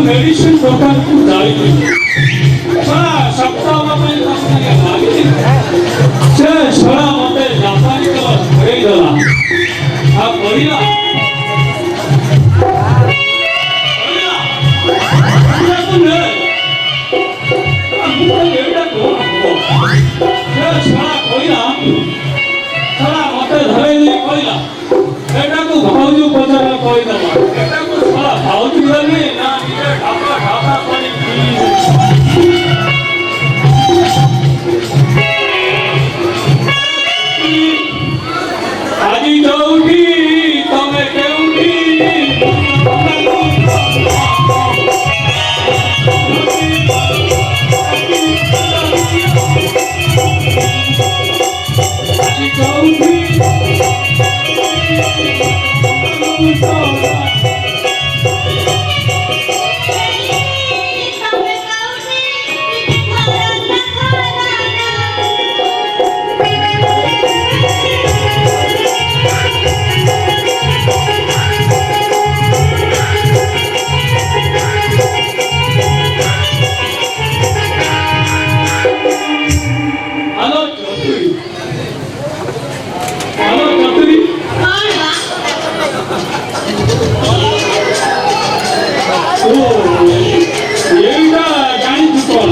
Medicine दोकान को जाइए सारा सप्ताह में कसने भागी से सारा मते जापानी का भरे दला आप बढ़िया बढ़िया तुमने हमको लेटा को से सारा कोइला सारा मते धरे नहीं कोइला बेटा को भाऊजी पचारा कोई ना बेटा को सारा भाऊजी वाले ना ढाका ढाका पानी पी এইটা জানিস কোন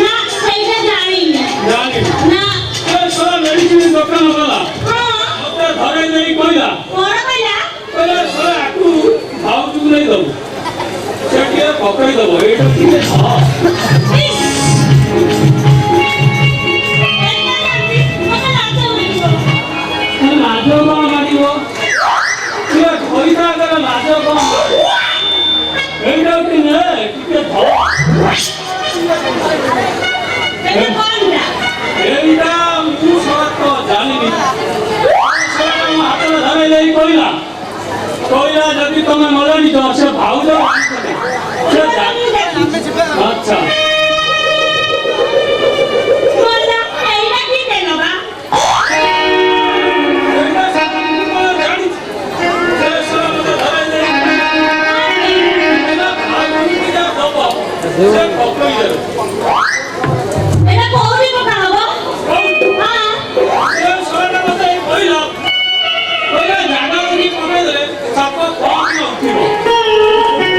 না সেইটা জানি না জানি না তোরা মেডিসিনের দোকান বলা হ্যাঁ ওটা ধরে নেই কইলা বড় কইলা কইলা তোরা একটু ভাউজু নেই দেবো সেটিয়ে পকাই দেবো এইটা কিনে খা ইস এটা জানি ওটা লাগতে হইব লাজ কম মারিব তুই কইতা গেলে লাজ কম এইটা কিনে ଟିକେ ধর এটা কোনটা এইটা ମୁଁ ସତ ଜାଣିନି ହାତରେ ଧରେଇ ଦେଇ କହିଲା କହିଲା ଯଦି ତମେ ମଲାଣିଛ ସେ ଭାଉଜ ସେ ଆଚ୍ଛା কোনটা এইটা কি দেন বাবা এইଟା ମୁଁ ଜାଣିଛି ସେ ସବ ମତେ ଧରେଇ ଦେଇ କହିଲା ଭାଉଜକୁ ଯା ଦବ ସେ ପକେଇ ଦେବେ এটা কোউরি পকা হবো হ্যাঁ ସେ ସବଟା ମତେ କହିଲା କହିଲା ଜାଗା ଦେଖି ପକେଇ ଦେଲେ ସାପ କଣ ଉଠିବ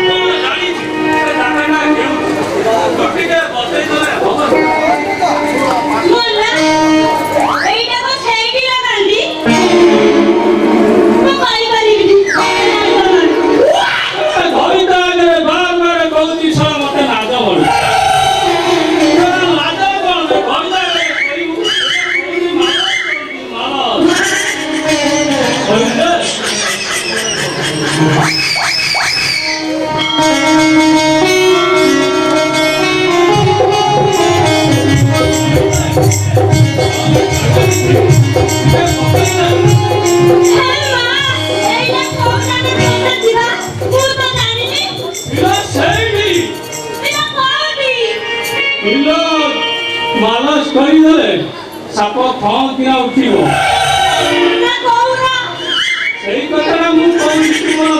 ମୁଁ ଜାଣିଛି ସେ ଜାଗାଟା କେଉଁଠି ଟିକେ ବତେଇ ଦେଲେ ହବ বললা এইটা তো সেইটি লাগান্তি তো কই পারিবি ধরিতা আগে বার কହୁଛି ସବ ମତେ ଲାଜ ବଳି ଲାଜ କଣ ଧରିତା ଆଗରେ କହିବୁ ମାଳ କହିଲେ হ্যাঁ মা এইটা কোন জায়গা থেকে দিবা তুই তো জানিনি ସେଇଠି এটা কোউরি ପିଲ ମାଲସ କରିଦେଲେ ସାପ ଫଁ କିନା ଉଠିବ না কোউরা ସେଇ କଥାଟା ମୁଁ କହୁଛି ତୁ କଣ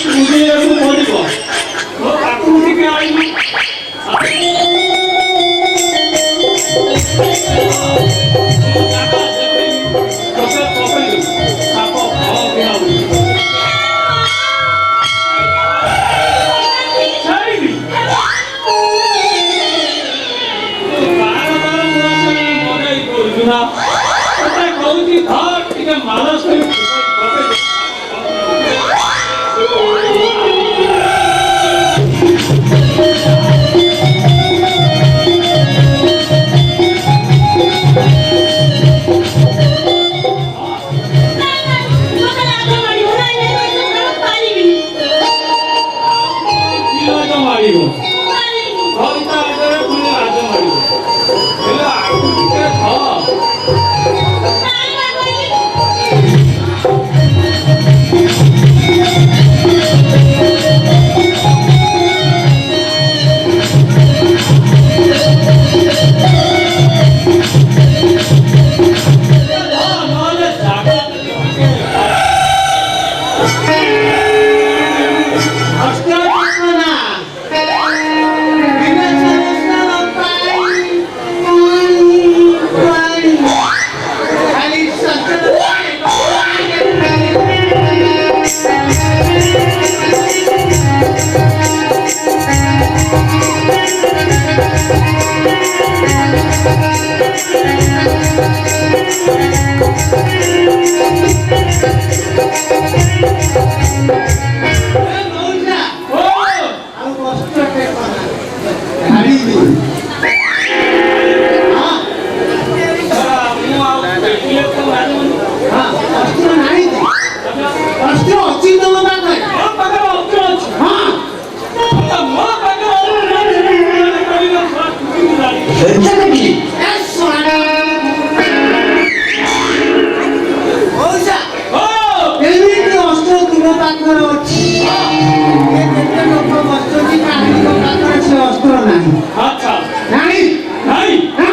ବୁଝେଇବାକୁ ପଡ଼ିବ ମୋ ପାଖକୁ ଟିକେ ଆଇବୁ ତତେ ପକେଇଲୁ ସାପ ଫଁ କିନା ଉଠିବ ସେଇଠି ବାରମ୍ବାର ମୋ ସାଙ୍ଗେ ମଜାଇ କରୁଛୁ ନା ତତେ କହୁଛି ଧର ଟିକେ ମାଲସ କରି ପକେଇ তোকে লাগাতে পারিব না এই তো পারিবি লাଜ ମାରିବ পারিবি ଧରିତା ଆଗରେ ପୁଣି ଲାଜ ମାରିବ ହେଲେ ଆଗକୁ ଟିକେ ଧ না পারিবি ନହେଲେ ଜାଗା আচ্ছা নাই নাই না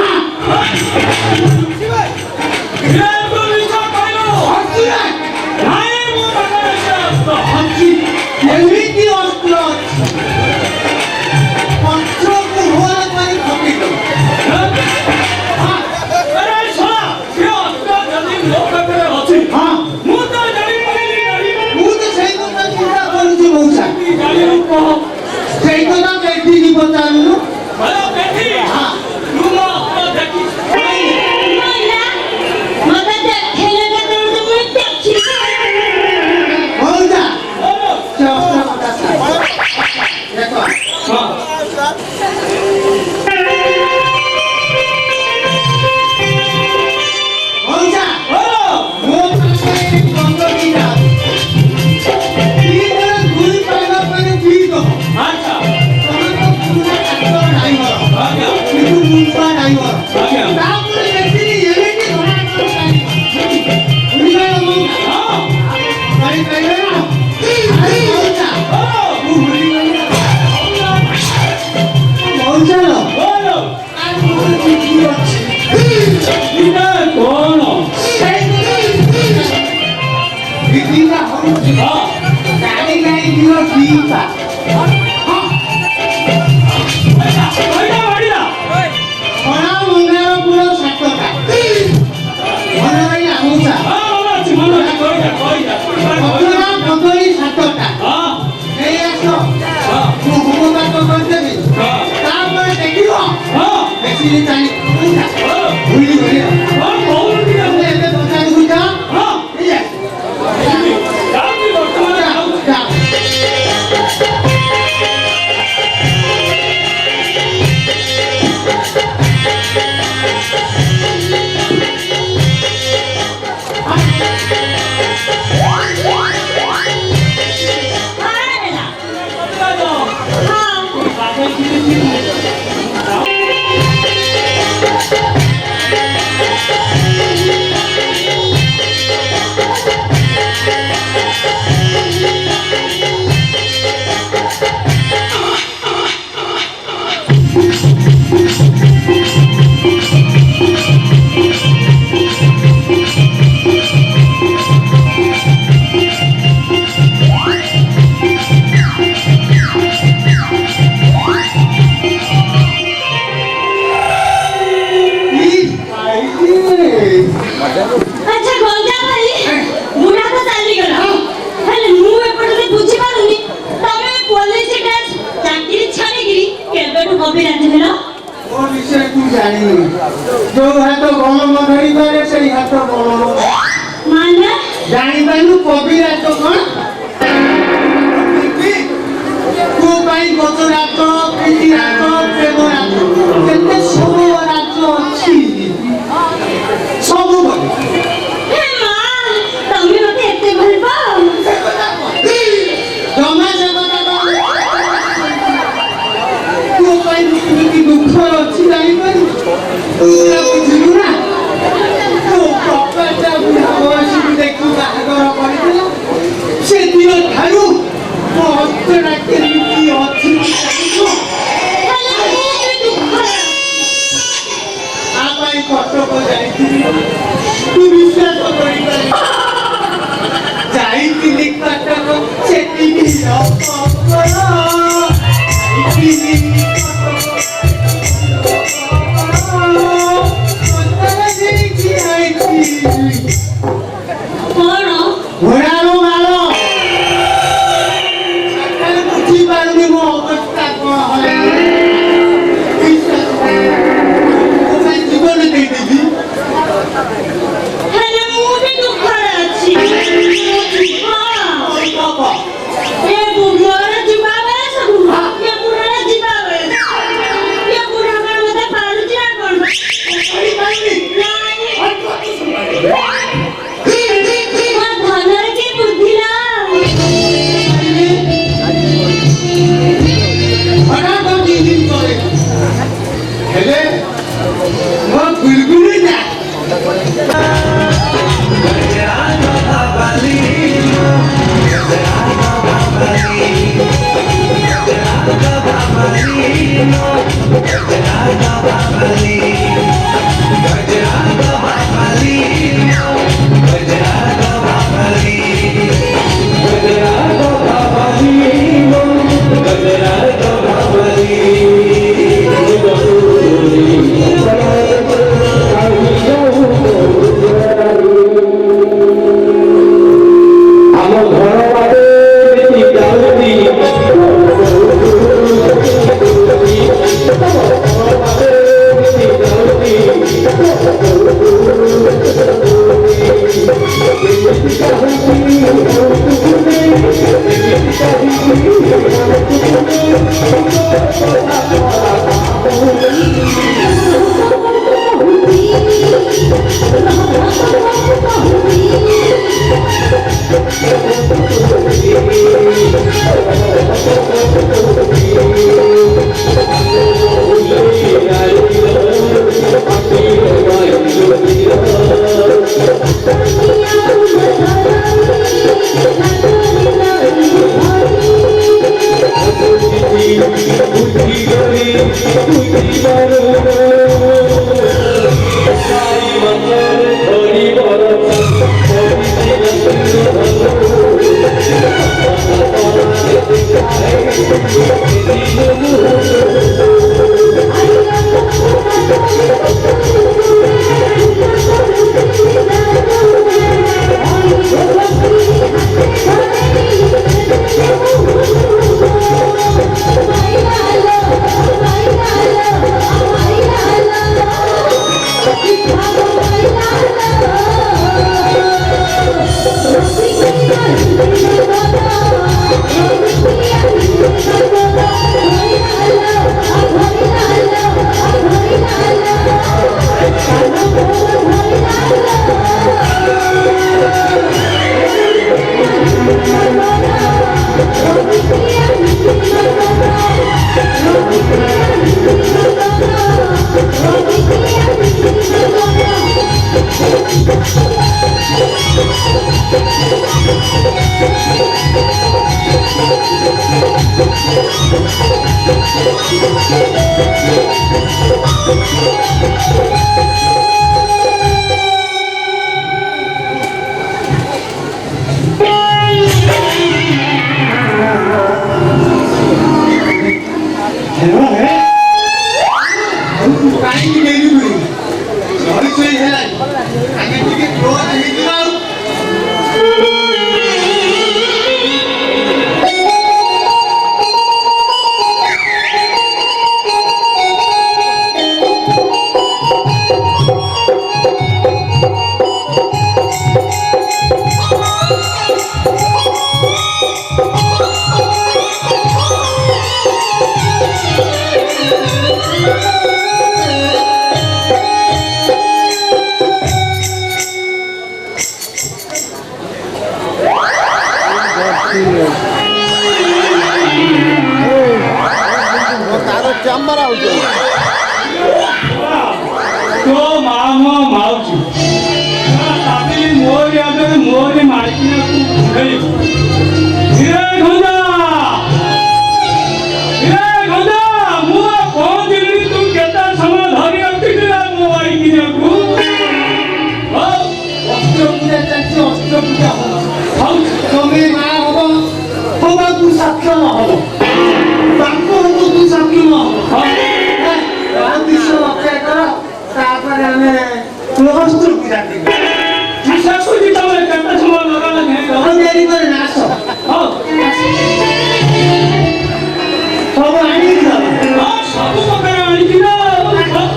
ଏମିତି ଅସ୍ତ୍ର ଅସ୍ତ୍ରକୁ ହୁଆ କରି ପକେଇଦବ ହଁ ମୁଁ ତ ସେଇ କଥା ଚିନ୍ତା କରୁଛି ମଉସା କେମିତି ଜାଣିବୁ କହ? ସେଇ କଥା ବେଟିକି ପଚାରୁନୁ। ଭଲ ବେଟି। ହଁ। ଲୁଣ ଦେଖି। ମଲା ମତେ ଦେଖେଇଲେ କେତେବେଳେ ମୁଁ ଦେଖିଛି ହଉ ଯା ହଁ। ସେ ଅସ୍ତ୍ର କଥା ଛାଡ଼। ଦେଖ ହଉ ଯା ମୋ ପାଖରେ ପନ୍ଦରଟା ଦିନରେ ଦୁଇ ପାଗ ପରେ ଦୁଇ ଦବ। ଆଚ୍ଛା। ତମେ ତ ପୁରା ଡାକ୍ତର ଡ୍ରାଇଭର ଆଜ୍ଞା। କିନ୍ତୁ ମୁମ୍ବା ଡ୍ରାଇଭର ଆଜ୍ଞା। ତାପରେ ଦେଖିଲି ଏମିତି ଧରା ଡ୍ରାଇଭର ବୁଝିପାରିଲ ମୁଁ ହଁ। ଗାଡ଼ି ଡ୍ରାଇଭର ଆରେ ହଉ ଯା ମୁଁ ଭୁଲିଗଲି ମଉଚାଲ ବୋଲ। ଆରେ ମୋର ଚିଠି ଅଛି ଏଇଟା କଣ? ଦିଦିଟା ହଉଛି ହଁ। ଗାଡ଼ି ଗାଈ ଦିଅ ଦିଟା କହିଲା ବାଡ଼ିଲା। ଖଣା ମଙ୍ଗାର ପୁର ସାତଟା ମନେ ରହିଲା ମଉଚା ହଁ ମନେ ଅଛି ମନେ ଅଛି କହିଲା କହିଲା। କତରା କଦଳୀ ସାତଟା ହଁ। ନେଇ ଆସ ହଁ। ମୁଁ ହୋମପାଠ କରିଦେବି ହଁ। ତାପରେ ଦେଖିବ ହଁ। ଦେଖିଲି ଚାଲି ମଉଚା ହଁ। ଭୁଲି ଗଲି କଣ କହୁଛନ୍ତି ଆଉ? ତମେ ଏବେ ଦୋକାନକୁ ଯାଅ ହଁ। ଇଏ ଯାଉଛି ବର୍ତ୍ତମାନ ଯାଉଛି। ଯାଅ ହେଲା ବର୍ତ୍ତମାନ ହଁ ବାପେ କିଛି ଆଚ୍ଛା ଗଙ୍ଗା ଭାଇ ବୁଢ଼ା ତ ଚାଲିଗଲା ହେଲେ ମୁଁ ଏପଟେ ବୁଝିପାରୁନି ତମେ ପୋଲିସ ଡ୍ରେସ ଚାକିରି ଛାଡ଼ିକିରି କେବେଠୁ କବିରାଜି ହେଲ? ମୋ ବିଷୟ ତୁ ଜାଣିନି ଯୋଉ ହାତ ଗଣମ ଧରିପାରେ ସେଇ ହାତ ଗଣମ ମାନେ ଜାଣିପାରିଲୁ କବିରାଜ କଣ ତୋ ପାଇଁ ଗଛ ରାଜ ପିଠି ରାଜ ପ୍ରେମ ରାଜ କେତେ ସବୁ ରାଜ ଅଛି ସବୁ ଭଲ ହେ ମା ତମେ ମତେ ଏତେ ଭଲ ପାଅ ଜମା ସେ କଥା ତୋ ପାଇଁ କି ଦୁଃଖ ଅଛି ଜାଣିପାରିଲୁ ବୁଝିଲୁ ନା ତୋ ବାପାଟା ବୁଢ଼ା ବୟସରୁ ଦେଖି ବାହାଘର କରିଦେଲା ସେଦିନ ଠାରୁ ମୋ ହସ୍ତଟା କେମିତି ଅଛି ଜାଣିଛୁ? ହେଲେ ମୁଁ ବି ଦୁଃଖ ଆ ପାଇଁ କଟକ ଯାଇଥିଲି ତୁ ବିଶ୍ୱାସ କରିପାରିବୁ ଯାଇଥିଲି କଟକ ସେଠିକି କଣ ଘୋଡ଼ାର ମାଳ ବୁଝିପାରୁନି ମୋ ଅବସ୍ଥା କଣ ହେଲା ମୋ ପାଇଁ ଜୀବନ ଦେଇଦେବି ହେଲେ ମୁଁ ବି ଦୁଃଖରେ ଅଛି ହଁ ଏ ବୁଢ଼ାରେ ଯିବା ବେଳେ ସବୁ ଏ ବୁଢ଼ାରେ ଯିବା ବେଳେ ଏ ବୁଢ଼ା କଣ ମତେ ପାରୁଛି ନା କଣ ମୋ ଧନରେ କି ବୁଦ୍ଧିଲା ହଠାତ୍ ଦି ଦିନ ପରେ ହେଲେ ମୋ ଗୁଲଗୁଲି ନା ଆମ ଘର ବାଟେ ବେଶୀ ଯାଉଛନ୍ତି तो मामा मावची आपली मोर यादव मोर मालकी हिरे घोंदा मुआ कौन दिल्ली तू केता समय धरी अटकिला मोबाइल किनेकु অষ্টপূজা চাইছে অষ্টপূজা হব তুমি মা হব হবা তু সাক্ষ্য নহব বাক্য হব তু সাক্ষ্য নহব বিশ্ব অক্ষয় কর তারপরে আমি অষ্টপূজা দিব শাশুড়ি তাহলে কেতা সময় লাগালে তখন দেরি করে না আসো সব আনি দিলাম ସବୁ ପ୍ରକାର ଆଣିକି ନା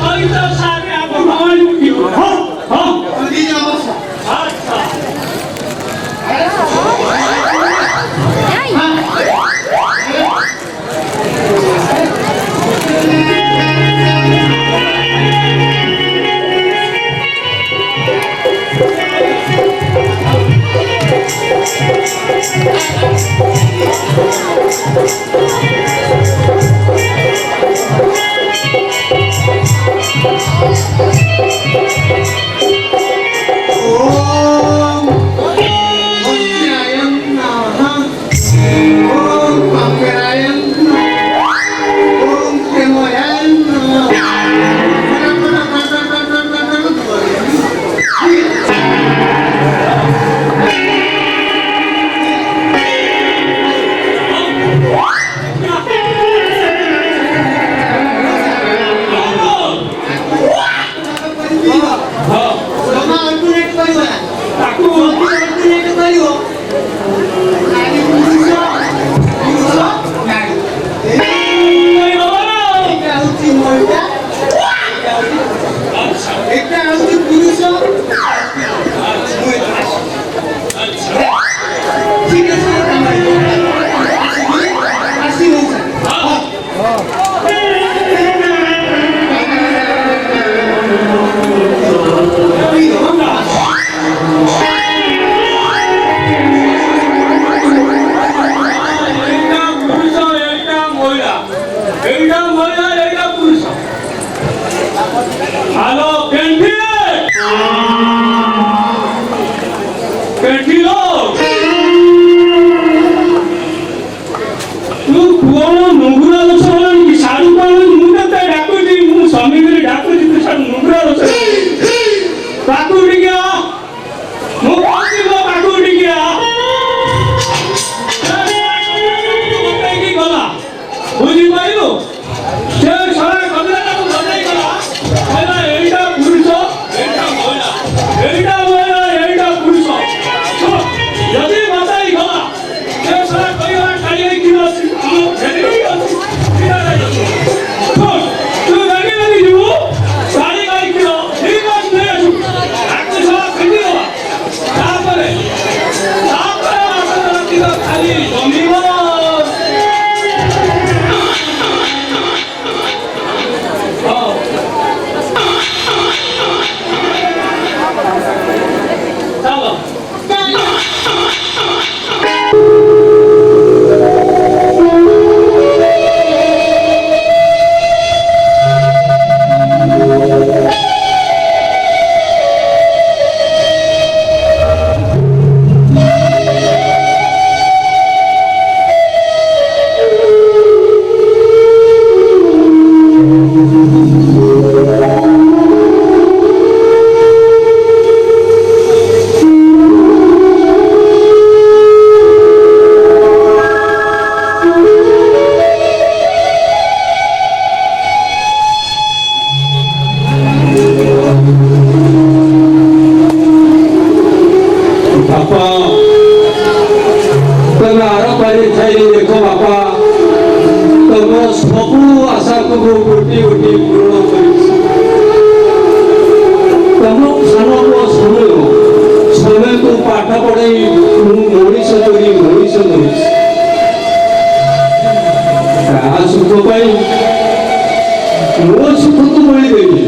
ସହିତ ସାରେ ଆପଣ ଆଣିବୁ କି ହଁ ହଁ ଦି ଜଣ ବସ ଆଚ୍ଛା हेलो कैंटी कैंटी लो तू कौन मुगुरा लोग सोलन की सारू पालन मुंडा तेरा ସବୁ ଆଶାକୁ ଗୋଟି ଗୋଟି ପୂରଣ କରିଛି। ତମ ସାନ ପୁଅ ସମୟକୁ ପାଠ ପଢ଼େଇ ମୁଁ ମଣିଷ କରିଛି। ତା ସୁଖ ପାଇଁ ମୋ ସୁଖକୁ ମିଳିଦେବି।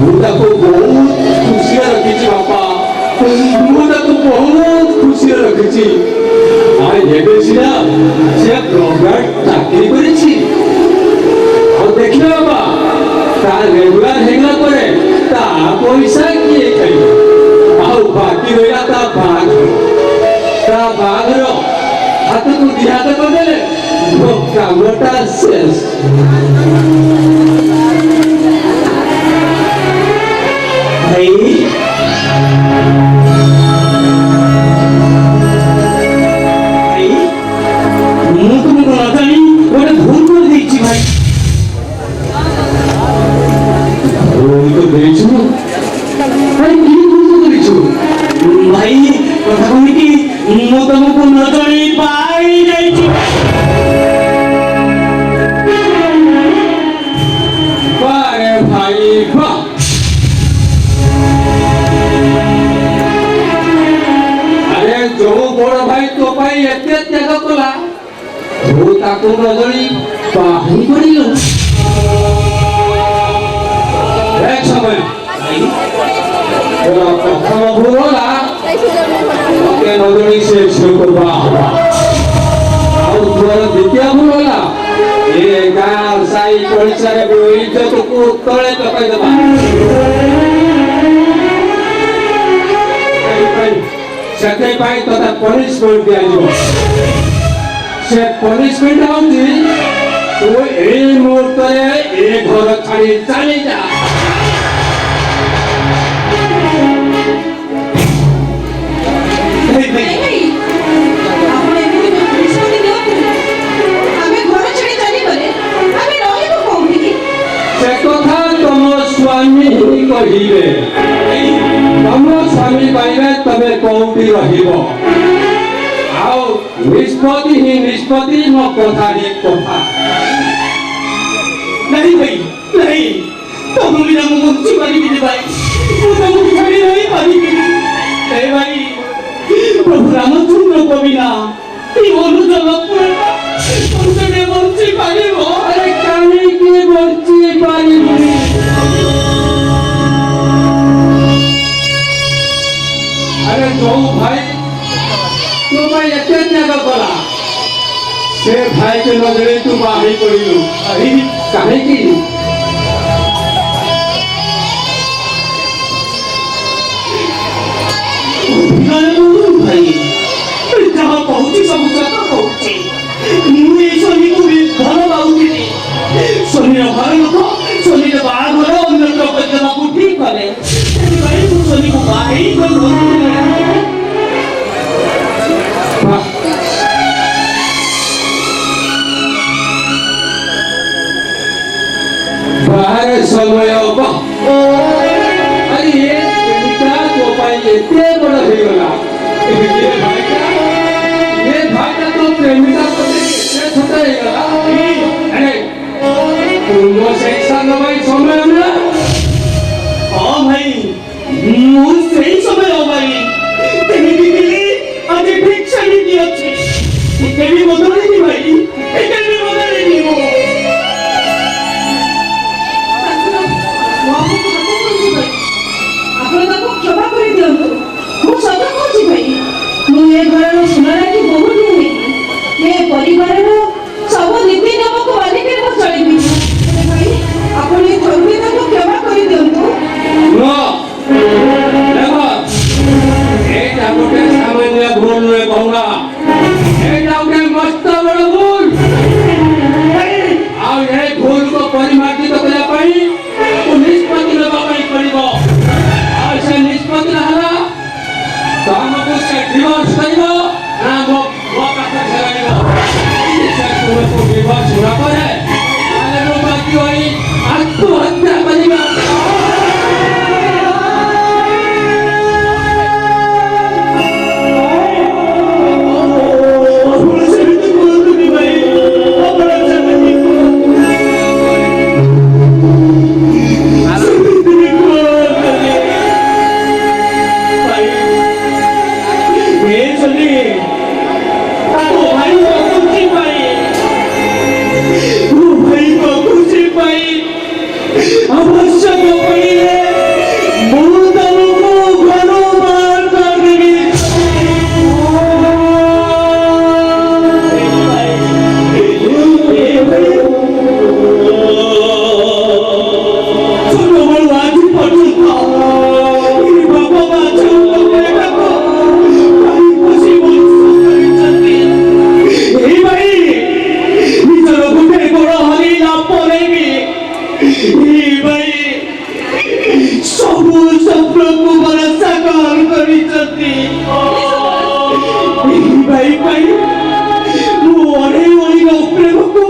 ମୁଁ ତାକୁ ବହୁତ ଖୁସିରେ ରଖିଛି ବାପା, ମୁଁ ତାକୁ ବହୁତ ଖୁସିରେ ରଖିଛି। ଆଉ ଏବେ ସିନା ସେ ଗଭର୍ଣ୍ଣମେଣ୍ଟ ଚାକିରି କରିଛି। ଆଉ ଦେଖିଲେ ବାପା, ତା ରେଗୁଲାର ହେଇଗଲା ପରେ ତା ପଇସା କିଏ ଖାଇବ? ଆଉ ବାକି ରହିଲା ତା ବାହାଘର ହାତକୁ ଦି ହାତ କରିଦେଲେ ମୋ କାମଟା ଶେଷ। ଭାଇ ମୁଁ ତୁମକୁ ନ ଜାଣି ଗୋଟେ ଭୁଲ କରିଦେଇଛି ଭାଇ। ଭୁଲ ତ ଦେଇଛୁ ଭାଇ, କି ଭୁଲ କରିଛୁ ଭାଇ? କଥା କହିକି ମୁଁ ତମକୁ ନ ଜାଣି ପାଇ ଯାଇଛି। ବାରେ ଭାଇ ବାଃ, ଆରେ ଯୋଉ ବଡ ଭାଇ ତୋ ପାଇଁ ଏତେ ତ୍ୟାଗ କଲା, ତୁ ତାକୁ ନ ଜାଣି ବାହି କରିଲୁ। ଏକ ସମୟ ପ୍ରଥମ ଭୁଲ ହେଲା ତତେ ନ ଜାଣି ସେ ଝିଅକୁ ବାହା ହବା। ଆଉ ତୋର ଦ୍ୱିତୀୟ ଭୁଲ ହେଲା ଏ ଗାଁ ସାହି ପଡ଼ିଶାରେ ଇଜ୍ଜତକୁ ତଳେ ପକାଇଦେବା। ସେଥିପାଇଁ ତତେ ପନିଶମେଣ୍ଟ ଦିଆଯିବ। ସେ ପନିଶମେଣ୍ଟ ହେଉଛି ତୁ ଏଇ ମୁହୂର୍ତ୍ତରେ ଏ ଘର ଛାଡ଼ି ଚାଲିଯା। ସେ କଥା ତମ ସ୍ୱାମୀ ହିଁ କହିବେ। ତମ ସ୍ୱାମୀ କହିବେ ତମେ କୋଉଠି ରହିବ। ଆଉ ନିଷ୍ପତ୍ତି ହିଁ ନିଷ୍ପତ୍ତି, ମୋ କଥା ହିଁ କଥା। नहीं भाई नहीं, तुम बिना मुझे पानी पीने भाई, मुझे मुझे छाड़ी नहीं पानी पीने। नहीं भाई, प्रभु रामचंद्र को बिना ये बोलू तो लोग पूरा तुमसे मैं मुझे पानी वो। अरे कानी की बच्ची पानी अरे जो भाई तो भाई एते त्याग कला से भाई के नजरे तू बाही पड़िलु। अरे काहे की भाई जहाँ पहुँची सब जगह पहुँची। मुझे सोनी को भी भला बाउती नहीं। सोनी ने भाई लोग सोनी ने बाहर भला उन्हें तो बच्चा को ठीक करे। भाई तू सोनी को बाहर ही कर दो। बाहर समय अरे ये प्रेमिका तो पाई इतने बड़ा हो गया। ये भाई का तो प्रेमिका को इतने छोटा हो गया। अरे तुमको सही समय समय मिला। हाँ भाई, मुझे सही समय हो भाई। तेरी बीवी आज ठीक सही नहीं अच्छी। इतने भी बदल नहीं भाई, इतने भी बदल नहीं वो। ଆପଣ ତାକୁ କ୍ଷମା କରିଦିଅନ୍ତୁ। ମୁଁ ସତ କହୁଛି ଭାଇ, ମୁଁ ଏ ଘରର ସୁନାରାଟି ବୋହୂ ନୁହେଁ। ଏ ପରିବାରର ସବୁ ନୀତି ନିୟମକୁ ମାନିକି ମୁଁ ଚଳିବି। ହେଲେ ଭାଇ, ଆପଣ ଏ ଥରୁରେ ତାକୁ କ୍ଷମା କରିଦିଅନ୍ତୁ। देखो एटा गोटे सामान्य भूल नुहे कहूना, एटा गोटे मस्त बड़ भूल। ଆଉ ଏ ଭୁଲକୁ ପରିମାର୍ଜିତ କରିବା ପାଇଁ ନିଷ୍ପତ୍ତି ନେବା ପାଇଁ ପଡ଼ିବ। ଆଉ ସେ ନିଷ୍ପତ୍ତି ହେଲା ତମକୁ ସେ ଡିଭୋର୍ସ କରିବ ନା ମୋ ପାଖରେ ଛାଡ଼ିବ। ସେ ତୁମକୁ ଡିଭୋର୍ସ ନ କରେ ତାହେଲେ ମୁଁ ବାକି ହୋଇ ଆତ୍ମହତ୍ୟା କରିବା। मुझे भी तो बोल दूँगी भाई। अपना चलती ପାରୁଛନ୍ତି ଏହି ଭାଇ ପାଇଁ ମୁଁ ଅଢ଼େଇ ଓଳିର ପ୍ରେମକୁ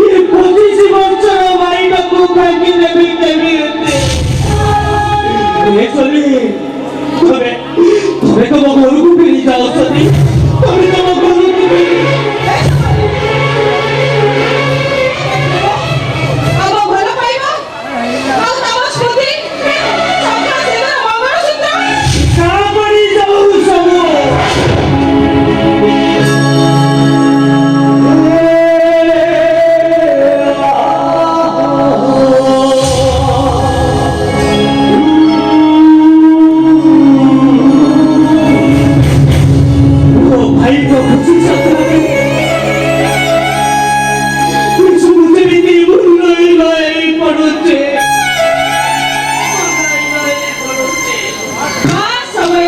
ଏ 25 ବର୍ଷର ଭାଇଟାକୁ ଭାଙ୍ଗି ଦେବି କେମିତି? ତମେ ତମ ଘରକୁ ଫେରି ଯାଉଛନ୍ତି ତମେ ତମ ଘରକୁ ଆମ ଭଲ ପାଇବା ଆଉ ତମ ସ୍ମୃତି ସକାଳ ସେବାର ମଙ୍ଗଳସୂତ୍ର କାମଡ଼ି ଯାଉ ସବୁ भाई को खुशी सतावे कुछ मुझे भी नहीं भूलने लाए पड़ोचे समय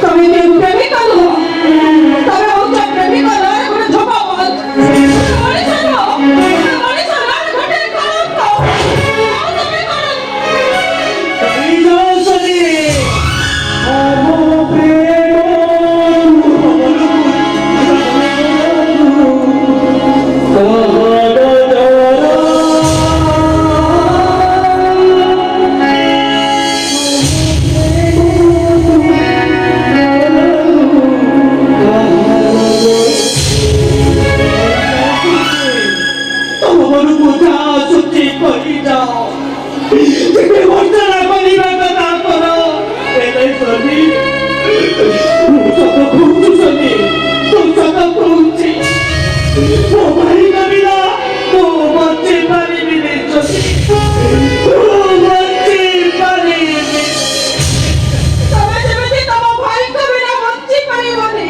তুমি কেউ প্রেমিক হলো তবে উচ্চ প্রেমিক হলো কোনো ঝোপা বল মনিষ হলো ঘটে কলঙ্ক তুমি করো তাই যাসনি আমো প্রেম ତମର ବୁଝା ଆସୁଛି କରିଯାଅ ଯେବେ ବର୍ଷନା କରିବା କଥା କର ହେଲେ ସନି ମୁଁ ସତ କହୁଛୁ ସନି ତୁ ସତ କହୁଛି ମୋ ଭାଇ ନବିଲା ମୁଁ ବଞ୍ଚି ପାରିବିନି ସନି ମୁଁ ବଞ୍ଚି ପାରିବିନି ତମେ ଯେମିତି ତମ ଭାଇଙ୍କ ବିନା ବଞ୍ଚି ପାରିବନି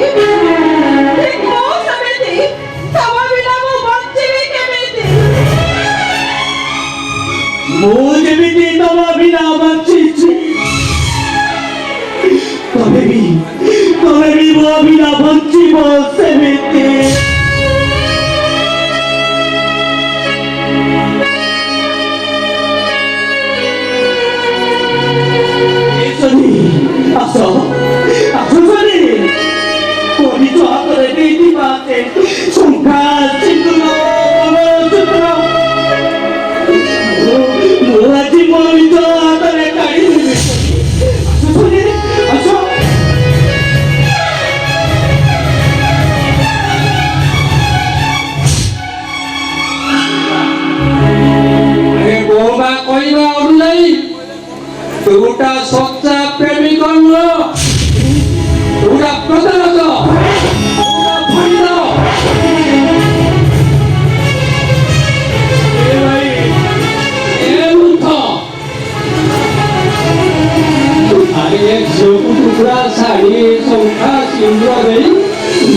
ଠିକ୍ ମୁଁ ସେମିତି ତମ ବିନା ମୁଁ ବଞ୍ଚିବି କେମିତି ମୁଁ ଯେମିତି ତମ ବିନା ବଞ୍ଚିଛି ତମେ ବି ମୋ ବିନା ବଞ୍ଚିବ ସେମିତି ଏ ସନି ଆସ ଆସ ସନି ମୋ ନିଜ ହାତରେ ଦେଇଥିବା ସେ ଶଙ୍ଖା ସିନ୍ଦୁର ମଙ୍ଗଳସୂତ୍ର ମୁଁ ଆଜି ମୋ ନିଜ ହାତରେ କାଢ଼ିଦେବି ଆସ ସନି ଆସ ବୋବା କହିବା ଅନୁଯାୟୀ ତୁ ଗୋଟା ସଚ୍ଚା ପ୍ରେମିକ ନୁହଁ ତୁ ଗୋଟା ପ୍ରତାରକ ଭଣ୍ଡ ଏ ଭାଇ ଏ ମୂର୍ଖ ଆରେ ଏ ଝିଅକୁ ଟୁକୁରା ଶାଢ଼ୀ ଶଙ୍ଖା ସିନ୍ଦୁର ଦେଇ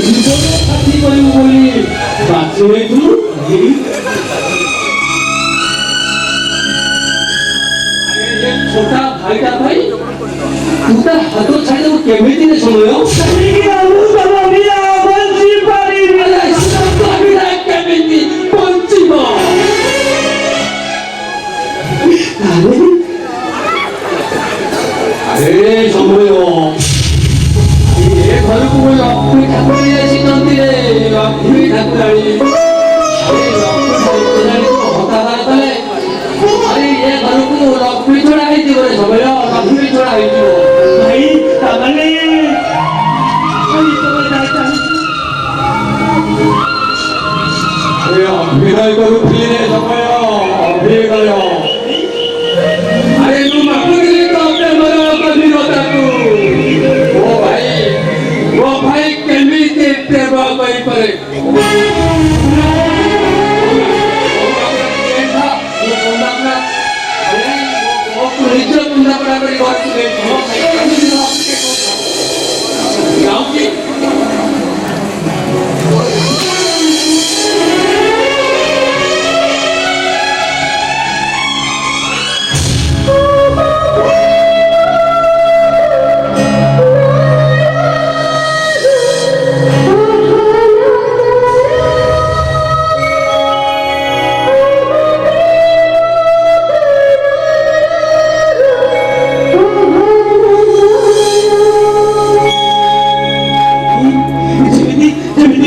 ଜୀବନ ସାଥୀ କରିବୁ ବୋଲି ବାଛି ନେଇଥିଲୁ छोटा भाईटा भाई तू ता हाथ छाड़ी दे केमिति ने समय କାହିଁକି ମୁଁ ତମ ବିନା ବଞ୍ଚି ପାରିବି अरे सब बिना केमिति पहुंचीबो अरे समय ये घर को लक्ष्मी ठाकुर आसी नंदी रे लक्ष्मी ठाकुराणी अरे लक्ष्मी ठाकुराणी को हताहार कले अरे ये घर को लक्ष्मी छोड़ा है जीवन समय लक्ष्मी छोड़ा है जीवन ଭାଇ ତାମାନେ ଭାଇ ତମେ ଯାଇଥାନ୍ତି अरे अभिनय करूଥିଲି रे समय अभिनय अरे तू मापुली तो प्रेमर गभीरता तू ओ भाई केमिति प्रेम करि पारे निज कुंदा पड़ा करी घर जाऊँगी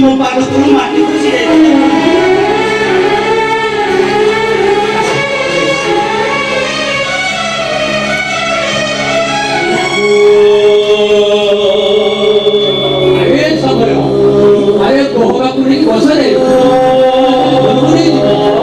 ମୋ ପାଦକୁ ମାଟି ଖୁସି अरे समय अरे गोहगापुरी कसं रे बरोबरी अरे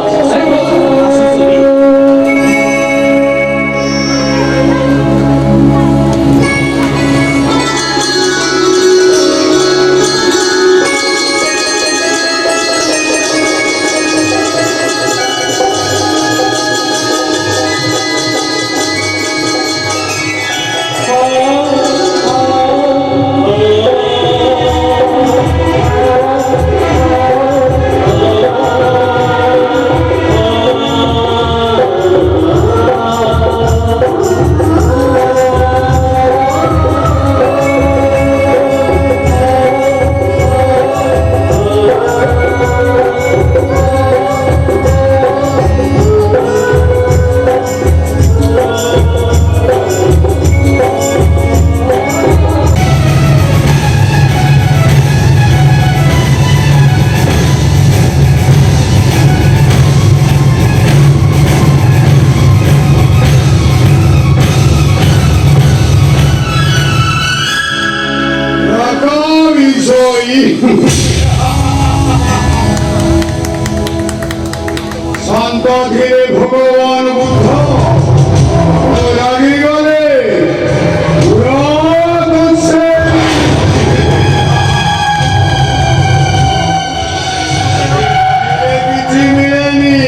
শান্ত ধীরে ভগবান বুদ্ধ রাগি গলে কিছু মিলেনি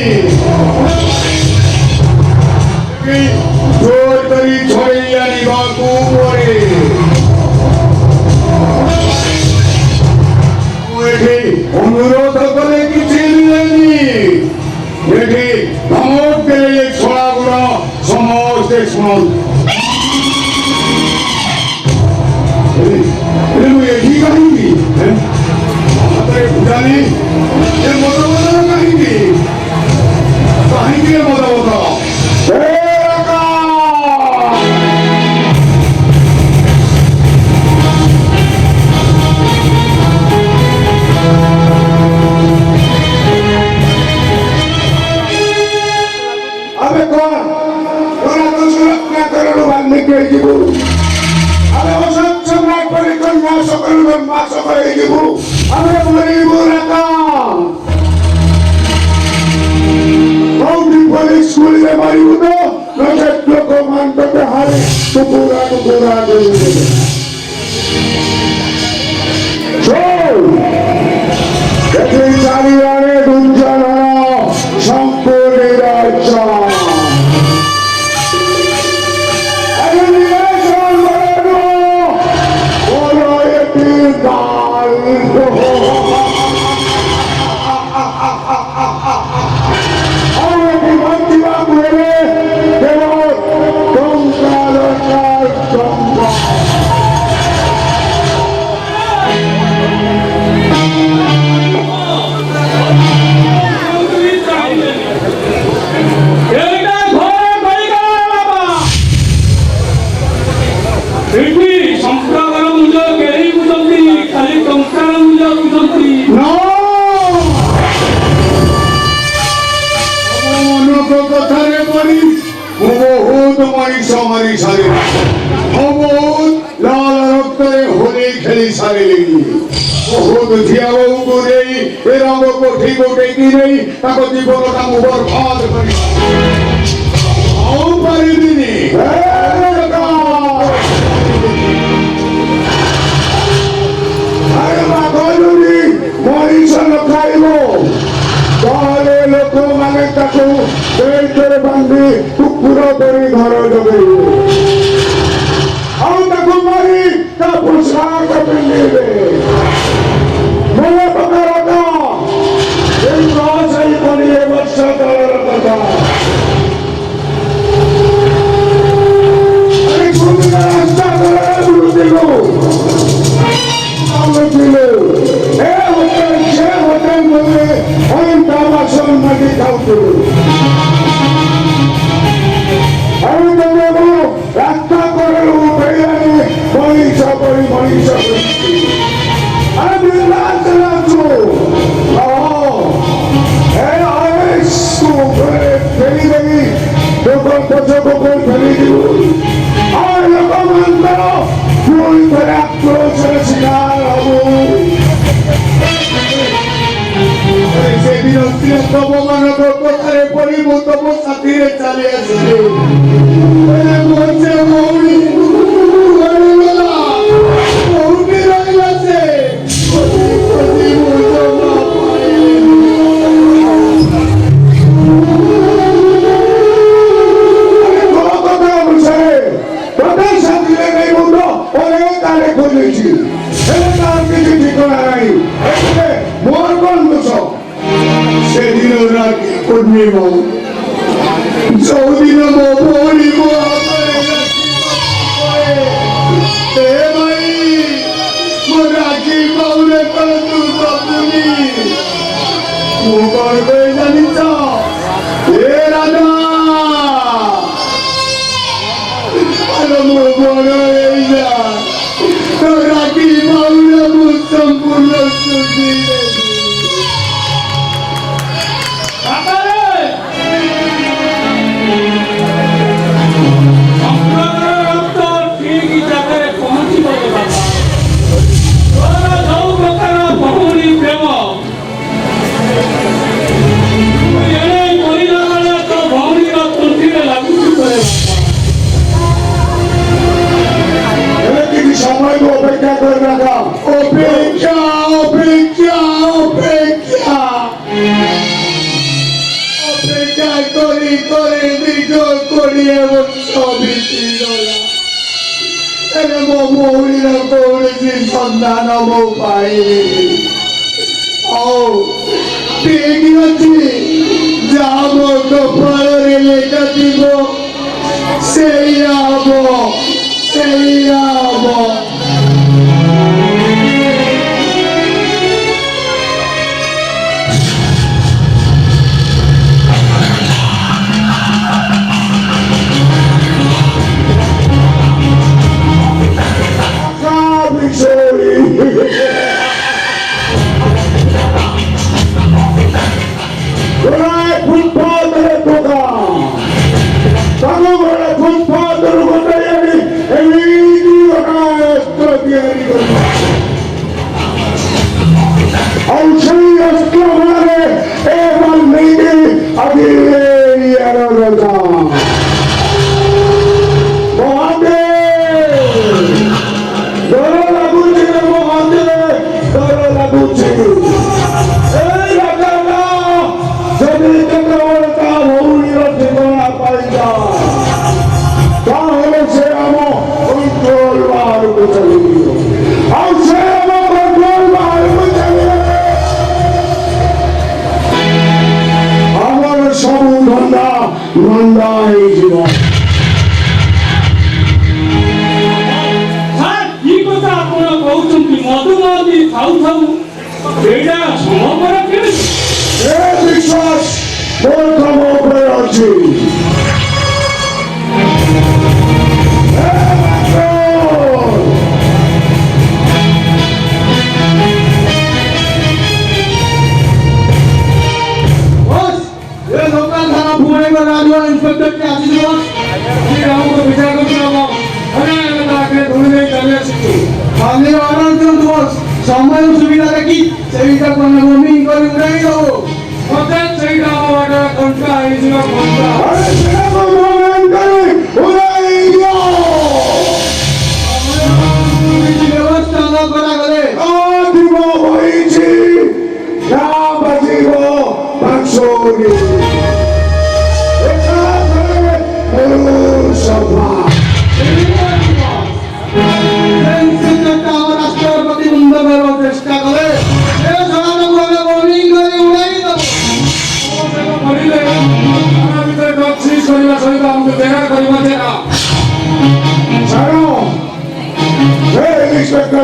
জোর করি ছড়িয়া নিবাকু করে অনুরোধ করে কিছু মিলেনি এটি ধমক দিলে ছড়াগুলো সমস্ত শুনুন এটি কাহিনী আমাদের জানি এর মতামত কাহিনী কাহিনীর মতামত ଆମେ କଣ ସୁରକ୍ଷା କରଣୁ ବାଲ୍ମୀକି ହେଇଯିବୁ ଆମେ ଅସତ୍ୟ ସମ୍ରାଟ କରି କନ୍ୟା ସକଳ ମାସ ହେଇଯିବୁ ଆମେ ମରିବୁ କୋଉଠି ପୋଲିସ ସ୍କୁଲରେ ମାରିବୁ ତ ନଚେତ୍ ଲୋକମାନଙ୍କ ହାରେ ଟୁକୁରା ଟୁକୁରା କରିଦେବେ ଏଠି ଚାରିଆଡ଼େ ଗୁଞ୍ଜନ ସମ୍ପୂର୍ଣ୍ଣ ରାଜ୍ୟ কথারে পড়ি বহুত মনীষ মারি সারে বহুত লাল রক্তরে হোলি খেলি সারিলেনি বহুত ঝিয়া বউକୁ ଦେଇ ଏ ରଙ୍ଗ କୋଠି ଗୋଟେଇକି ନେଇ ତାଙ୍କ ଜୀବନଟା ମୁଁ ବର୍ବାଦ କରି ଆଉ ପାରିବିନି ଆରେ ବାଘଲୁରି ମଣିଷ ନ ଖାଇବ ତାହେଲେ ଲୋକମାନେ ତାକୁ ବେଲ୍ଟରେ ବାନ୍ଧି କୁକୁର ପରି ଘର ଜଗେଇବେ ଆଉ ତାକୁ ମାରି ତା ପୋଷାକ ପିନ୍ଧିବେ ମନେ ପକାର ଏଇ 10-20 ବର୍ଷ ତଳର କଥା ରାସ୍ତା ତଳରେ ବୁଲୁଥିଲୁ ଆମେ ଥିଲୁ ଏ ହୋଟେଲ ସେ ହୋଟେଲ ବୋଲେ ଅଇଁଠା ବାସନ ମାଟି ଖାଉଥିଲୁ ଆଉ ତମେ ରାସ୍ତା କରେରୁ ଉଠେଇ ଆଣି ମଣିଷ କରି ମଣିଷ କରିଛି ଆରେ ବିଲାସ ରାଜୁ ପଛକୁ ଫେରିଯିବୁ ଆଉ ଲୋକମାନଙ୍କର ପୁଣି ଥରେ ଆକ୍ରୋଶର ଶିକାର ହବୁ। ସେଦିନ ତମମାନଙ୍କ କଥାରେ ପଡ଼ି ମୁଁ ତମ ସାଥିରେ ଚାଲି ଆସିଲି। ମୋ ସେ ଭଉଣୀ ମରିଗଲା, କୋଉଠି ରହିଲା ସେ? ଖୋଜି ଖୋଜି ମୁଁ ଜମା ପାଇଲିନି। କୋଉ କଥା ଅନୁସାରେ ତତେ ସାଥିରେ ନେଇ ମୁଁ ତ ଅନେକ ତାରେ ଖୋଜୁଛି, ହେଲେ ତାର କିଛି ଠିକଣା ନାହିଁ। ମୋର କଣ ଦୋଷ? ସେଦିନ ରାତି ପୂର୍ଣ୍ଣିମା, ଯୋଉଦିନ ମୋ ଭଉଣୀ ମୋ ହାତରେ ଭାଇ ମୋ ରାକ୍ଷୀ ପାଉନେ କଣ ତୁ ଦବୁନି? ମୁଁ କଣ କହି ଜାଣିଛ? ଏ ରାଧା ମୁଁ ବଡ ହେଇଯା, ତୋ ରାକ୍ଷୀ ପାଉନେ ମୁଁ ସମ୍ପୂର୍ଣ୍ଣ ସୁଧି ଦେବି। সময়କୁ ଅପେକ୍ଷା କରି ରାখା, ଅପେକ୍ଷା ଅପେକ୍ଷା ଅପେକ୍ଷା ଅପେକ୍ଷା କରି କରି ଦୀର୍ଘ 20 ବର୍ଷ ବିତିଗଲା। ଏବେ ମୋ ଭଉଣୀର କୌଣସି ସନ୍ଧାନ ମୁଁ ପାଇନି। ଆଉ ଠିକ ଅଛି, ଯାହା ମୋ କପାଳରେ ଲେଖା ଥିବ ସେଇଆ ହବ, ସେଇଆ ହବ। समय सुविधा देखी ସେଇଟା ବନି କରି ଉଡ଼ାଇ ଦବ ମତେ ସେଇଟା ଆମ ଘଣ୍ଟା ହେଇଯିବ ଘଣ୍ଟା ବ୍ୟବସ୍ଥା ନ କରାଗଲେ ରାଷ୍ଟ୍ରପତି ମୁଣ୍ଡ ଚେଷ୍ଟା କଲେ କରିବା ସହିତ ଆମକୁ ଦେଖା କରିବା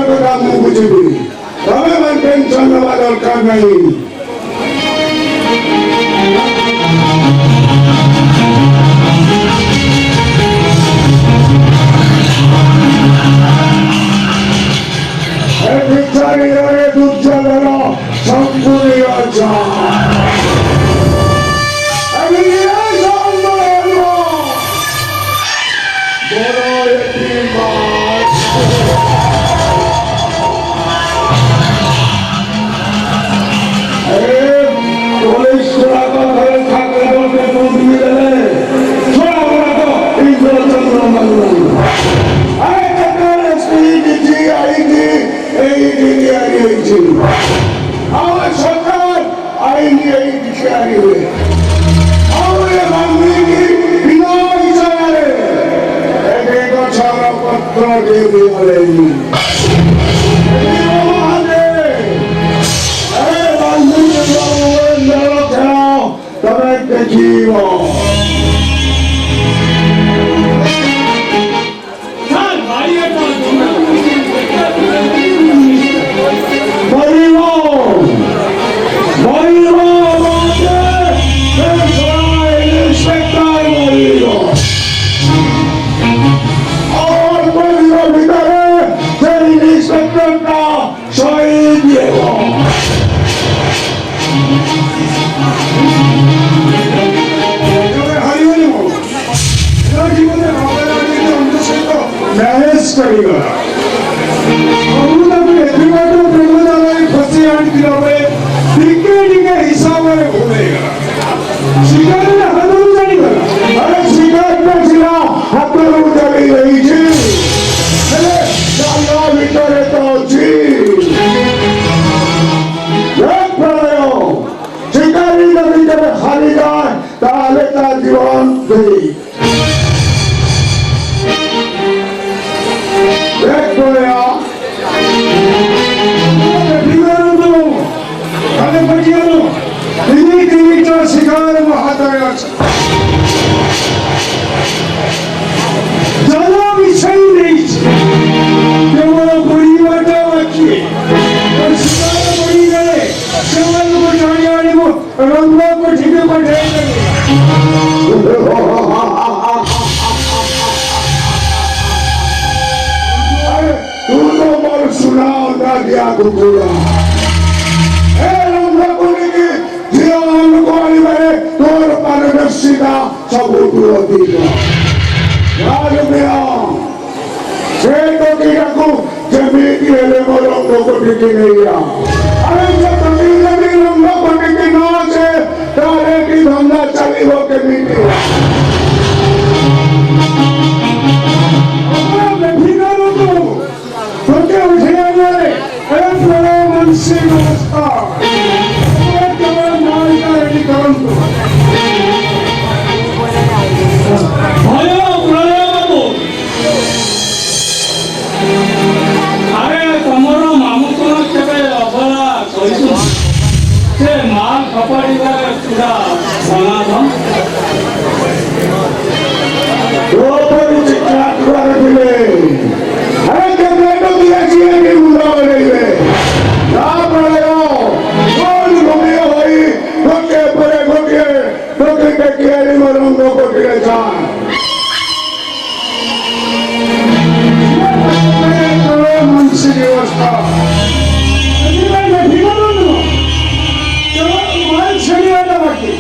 କଥା ମୁଁ ବୁଝିବି ତମେ ଟେନସନ ନେବା ଦରକାର ନାହିଁ ଦୁର୍ଯୋଧନ ସମ୍ପୂର୍ଣ୍ଣ ଅଛ আমার সরকার আইনি এই দিকে আনিবে আমাদের বাংলাকে বিনা বিচারে এক ছাড়পত্র দিয়ে দিলেন তবে দেখিব স্যার বাড়ি একটা বলিব বলিব ইন্সপেক্টর বলিব আর বলিব ভিতরে সেই ইন্সপেক্টরটা শহীদ দিব ಮ್ಯಾನೇಜ್ ಕರೀಗ ಅವನು ಎದುರುಗಾಟು ಪ್ರೇಮದಾಗಿ ಫಸಿ ಆಡ್ತಿರೋವೆ ಕ್ರಿಕೆಟಿಗೆ ಹಿಸಾಬರೆ ಹೋಗೇಗ ಶಿಕಾರಿನ ಹದವು ಜಾಣಿಗಲ್ಲ ಅರೆ ಶಿಕಾರಿನ ಸಿಲ ಹತ್ತರು ಜಾಗಿ ರಹಿಸಿ ಅರೆ ಜಾಗ ಬಿಟ್ಟರೆ ತೋಚಿ এক প্রলয় শিকারিনা ভিতরে খালি যায় তাহলে তার জীবন দেই শিকার মহাদয় আছে যারা বিষয় নেই কেবল পরিবারটা আছে শিকার করি গেলে সেগুলো জানিয়ে আনিব রঙ্গ ঠিকে পাঠিয়ে দেবে सुनाओ ना दिया कुकुरा ए लंबा कोने के जियो हमको वाली मेरे तोर पारदर्शिता सब उठो दीगा याद में आओ से तो किया को जमीन के ले मोरंगो को टिके नहीं गया अरे जब जमीन लंबा कोने के ना से तारे की धंधा चली हो के मीटे porque o generale é para manter o estado. É que vai mais tarde canto. ভয় প্রলয় বাবু আরে ତମର ମାମୁଁ କଣ କେବେ ଅବହେଳା କରିଛୁ ସେ ମାଲ ଖପାଡ଼ିବାରେ ପୁରା ସନାଥ ऊपर चिट्ठा कर दिले अरे के बेटो दिया जिए के मुंडा बनेले ना पड़ेगा कौन घूमे होई गोके परे गोके के कियाली मरंगो को गिरे जान मनसी व्यवस्था अरे मैं ठिकाना दो तो मान छड़िया ना बाकी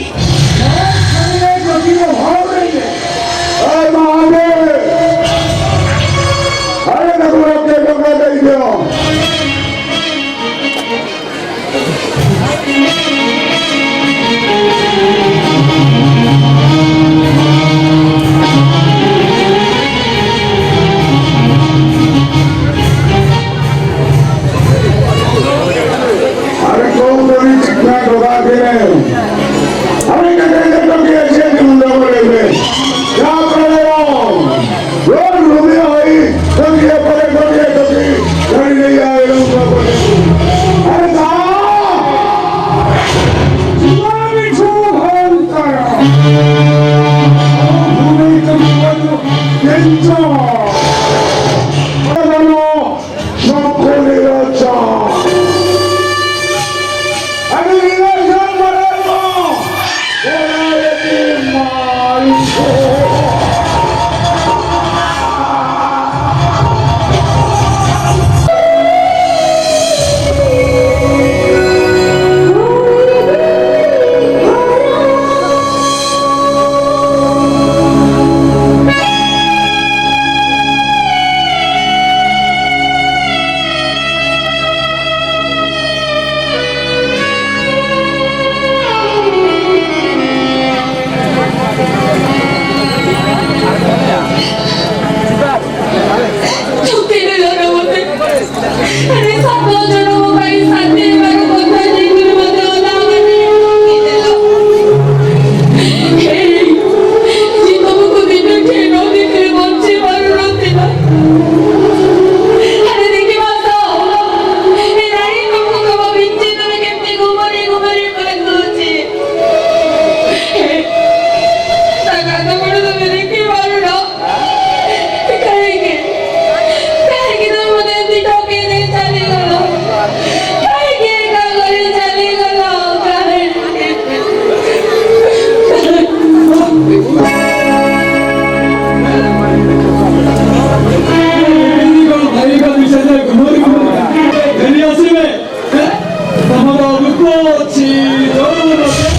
꽃이 너무너게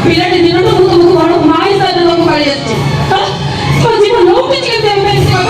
ପିଲାଟି ଦିନଠୁ ମୁଁ ତମକୁ ବଡ ମା ହିସାବରେ ତମକୁ ପାଳି ଆସିଛି ମୋ ଜୀବନ ନଉଟିଛି କେମିତି ଏବେ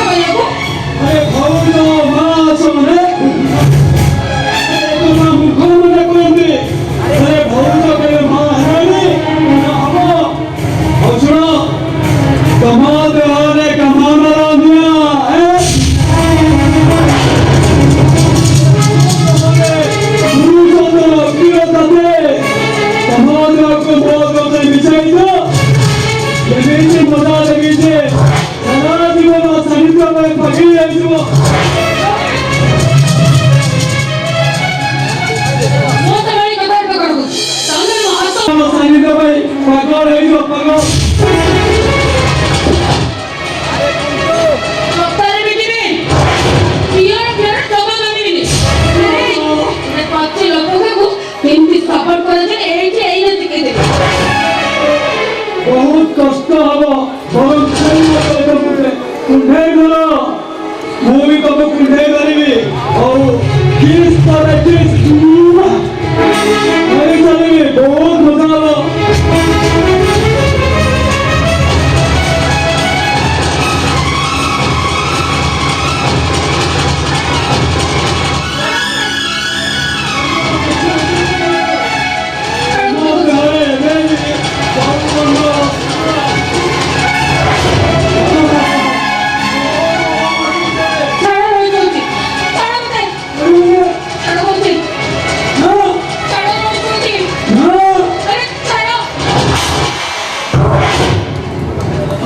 ଏମିତି କଥା କହିବାକୁ बहुत कष्ट हम कुंडे कर मुझे तुम कुंडे करी और किस तरह चलिए बहुत मजा हम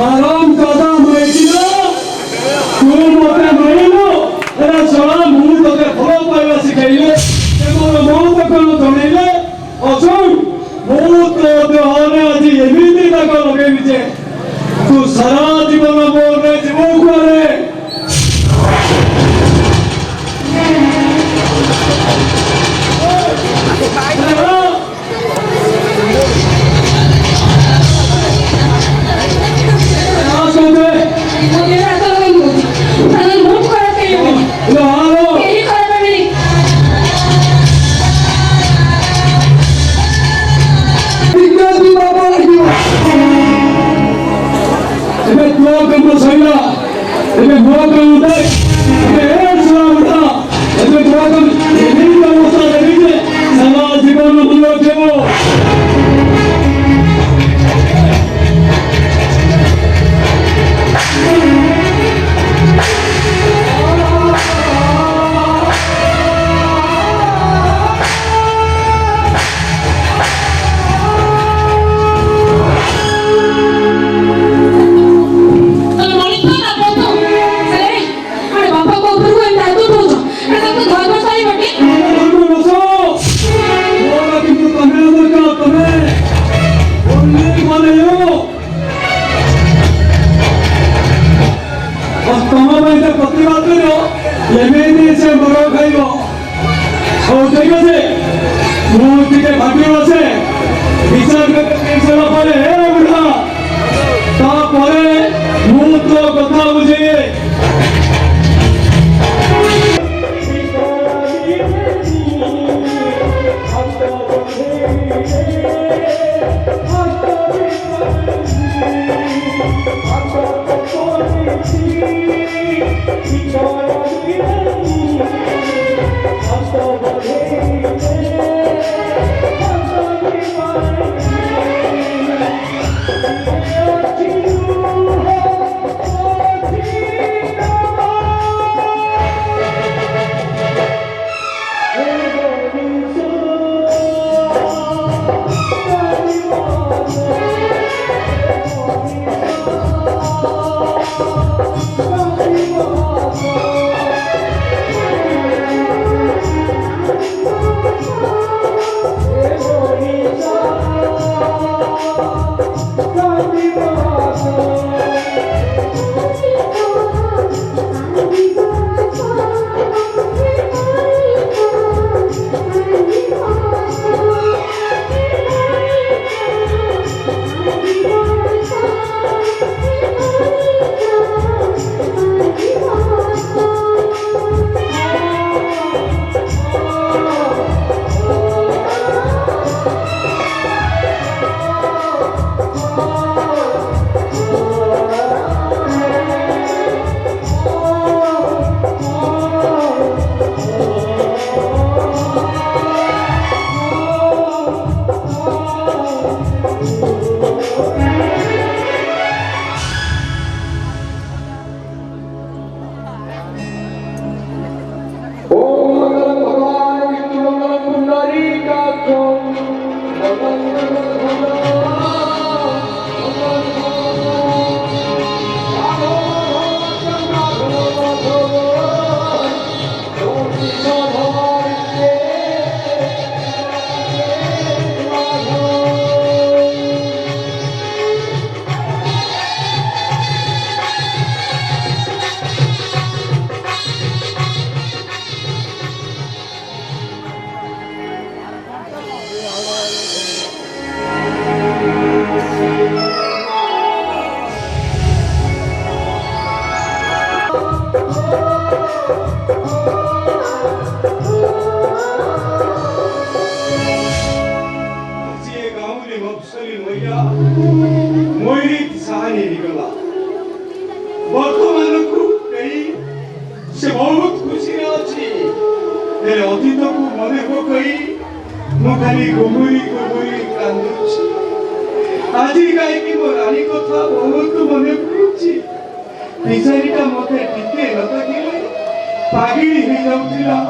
आराम दादा माइकिना तू मते माइलो एरा छोरा मु तके भलो पाइबा सिखाइले ए मोर मौ तकन जणैले असन मु तो देहरे आज एमिति तक लगेबि जे तू सारा जीवन मोरे जीवो करे मोहित साहनी निकला वर्तमान को कई से बहुत खुशी अच्छी हेले अतीत को मन पकई मु खाली गुमुरी गुमुरी कांदुची आजी कहीं मो रानी कथा बहुत मन पड़ुची पिछारीटा मते टिके नता कि पागिली हो जाउतिला